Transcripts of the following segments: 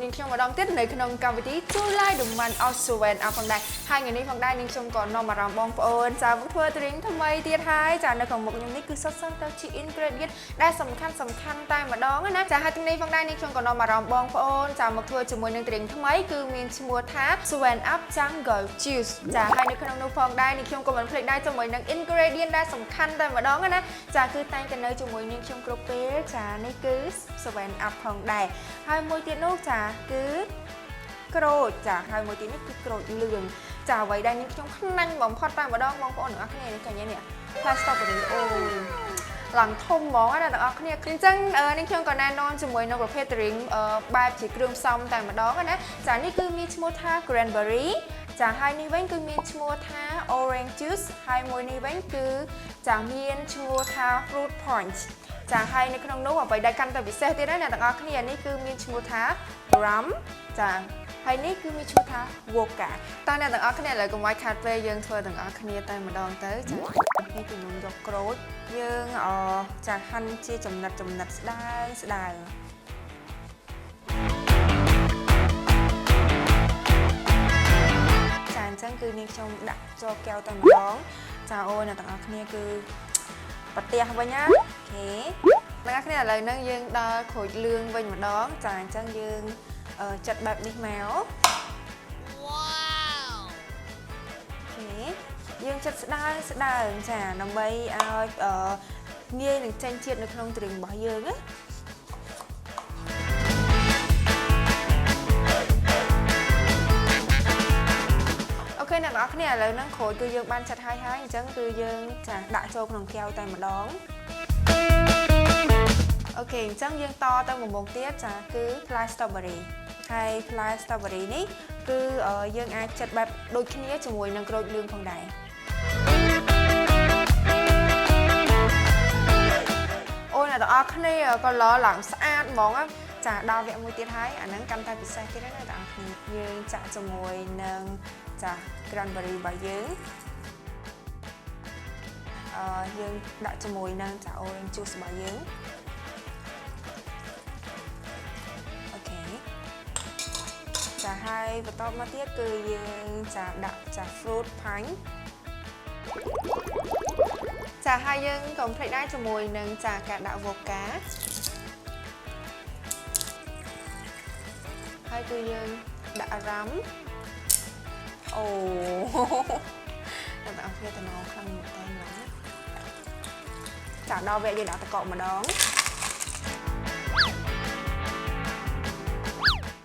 នាងខ្ញុំម្ដងទៀតនៅក្នុងកម្មវិធីជួយឡាយដំណើរអស់សុវែនអផងដែរហើយថ្ងៃនេះផងដែរនាងខ្ញុំក៏នាំអារម្មណ៍បងប្អូនចាមកធ្វើទ្រីងថ្មីទៀតហើយចានៅក្នុងមុខខ្ញុំនេះគឺសុទ្ធសឹងតែជា ingredient ដែលសំខាន់តែម្ដងណាចាហើយថ្ងៃនេះផងដែរនាងខ្ញុំក៏នាំអារម្មណ៍បងប្អូនចាមកធ្វើជាមួយនឹងទ្រីងថ្មីគឺមានឈ្មោះថា Suwen Up Jungle Juice ចាហើយនៅក្នុងនោះផងដែរនាងខ្ញុំក៏មិនភ្លេចដែរជាមួយនឹង ingredient ដែលសំខាន់តែម្ដងណាចាគឺតែងតែនៅជាមួយនាងខ្ញុំគ្រប់ពេលចានេះគឺ Suwen Up ផងដែរហើយមួយទៀតនោះចាគឺក្រូចចាហើយមួយទៀតនេះគឺក្រូចលឿងចាអ្វីដែលនាងខ្ញុំខ្លាញ់បំផុតតែម្ដងបងប្អូនទាំងអស់គ្នានេះឃើញនេះផ្លែស្ទ្រូប៊េរីអូឡើងធំហ្មងណាទាំងអស់គ្នាអញ្ចឹងនាងខ្ញុំក៏ណែនាំជាមួយនៅប្រភេទ drink បែបជាគ្រឿងផ្សំតែម្ដងណាចានេះគឺមានឈ្មោះថា cranberry ចាហើយនេះវិញគឺមានឈ្មោះថា orange juice ហើយមួយនេះវិញគឺចាមានឈ្មោះថា fruit punch ចាហើយនៅក្នុងនោះអ្វីដែលកាន់តែពិសេសទៀតណាអ្នកទាំងអស់គ្នានេះគឺមានឈ្មោះថា rum ចាហើយនេះគឺមានឈ្មោះថា vodka តើអ្នកទាំងអស់គ្នាឥឡូវកុំឲ្យខាតពេលយើងធ្វើទាំងអស់គ្នាតែម្ដងទៅចានេះគឺខ្ញុំយកក្រូចយើងចាហាន់ជាចំណិតស្ដើងចាអញ្ចឹងគឺនាងខ្ញុំដាក់ចូលកែវតែម្ដងចាអូអ្នកទាំងអស់គ្នាគឺប្រទះវិញណាអូខេអ្នកទាំងអស់គ្នាឥឡូវហ្នឹងយើងដល់ក្រូចលឿងវិញម្ដងចាអញ្ចឹងយើងចាត់បែបនេះមកវ៉ាវអូខេយើងចាត់ស្ដើងចាដើម្បីឲ្យងាយនឹងចេញជាតិនៅក្នុងទ្រីងរបស់យើងណាអូខេអ្នកនរគ្នាឥឡូវហ្នឹងក្រូចគឺយើងបានចាត់ហើយអញ្ចឹងគឺយើងចាដាក់ចូលក្នុងកែវតែម្ដងអូខេអញ្ចឹងយើងតទៅមួយមុខទៀតចាគឺផ្លែ strawberry ហើយផ្លែ strawberry នេះគឺយើងអាចចាត់បែបដូចគ្នាជាមួយនឹងក្រូចលឿងផងដែរអូអ្នកទាំងអស់គ្នាក៏ឡើងស្អាតហ្មងចាដល់វគ្គមួយទៀតហើយអាហ្នឹងកាន់តែពិសេសទៀតណាអ្នកទាំងអស់គ្នាយើងចាក់ជាមួយនឹងចា cranberry របស់យើងយើងដាក់ជាមួយនឹងចា orange juice របស់យើងចាហើយបន្តមកទៀតគឺយើងចាដាក់ចា fruit punch ចាហើយយើងកុំភ្លេចដែរជាមួយនឹងចាការដាក់ vodka ហើយគឺយើងដាក់ rum អូតែអត់គ្នាតំណងខ្លាំងមែនតើណាចាដល់វគ្គយើងដាក់ទឹកកកម្ដង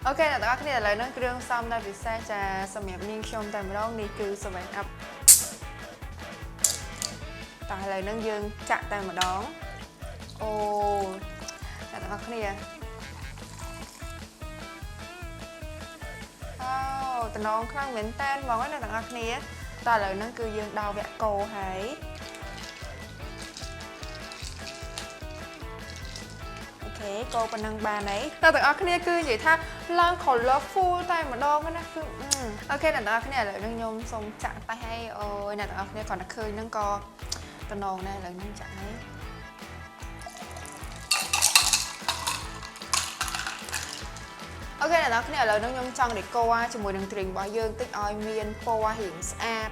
អូខេអ្នកទាំងអស់គ្នាឥឡូវនេះគ្រឿងផ្សំដែលពិសេសចាសម្រាប់នាងខ្ញុំតែម្ដងនេះគឺ Suwen Up តែឥឡូវហ្នឹងយើងចាក់តែម្ដងអូអ្នកទាំងអស់គ្នាអូតំណងខ្លាំងមែនតើហ្មងអ្នកទាំងអស់គ្នាតើឥឡូវហ្នឹងគឺយើងដល់វគ្គកូរហើយកូរប៉ុណ្ណឹងបានហើយតែទាំងអស់គ្នាគឺនិយាយថាឡើង colorful តែម្ដងណាគឺអូខេអ្នកទាំងអស់គ្នាឥឡូវនេះខ្ញុំសូមចាក់តែឲ្យអូយអ្នកទាំងអស់គ្នាគ្រាន់តែឃើញហ្នឹងក៏តំណងដែរឥឡូវនេះចាក់ហើយអូខេអ្នកទាំងអស់គ្នាឥឡូវនេះខ្ញុំចង់ដេកូជាមួយនឹង drink របស់យើងតិចឲ្យមានពណ៌រាងស្អាត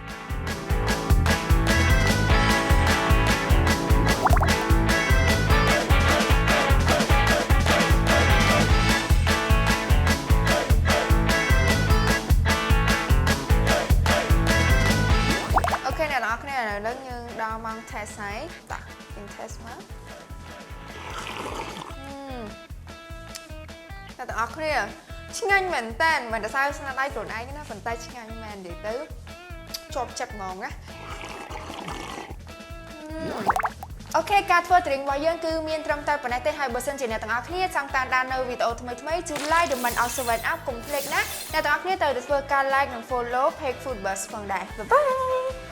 អ្នកទាំងអស់គ្នាឥឡូវយើងដល់ម៉ោង test ហើយដាក់យើង test មកអ្នកទាំងអស់គ្នាឆ្ងាញ់មែនតើមិនតែស្នាដៃខ្លួនឯងណាប៉ុន្តែឆ្ងាញ់មែននិយាយទៅជាប់ចិត្តហ្មងណាអូខេការធ្វើ drink របស់យើងគឺមានត្រឹមតែប៉ុណ្ណេះទេហើយបើសិនជាអ្នកទាំងអស់គ្នាចង់តាមដាននៅវីដេអូថ្មីជួយ like ដើម្បីឲ្យ Suwen Up កុំភ្លេចណាអ្នកទាំងអស់គ្នាត្រូវតែធ្វើការ like និង follow page Food Buzz ផងដែរ Bye bye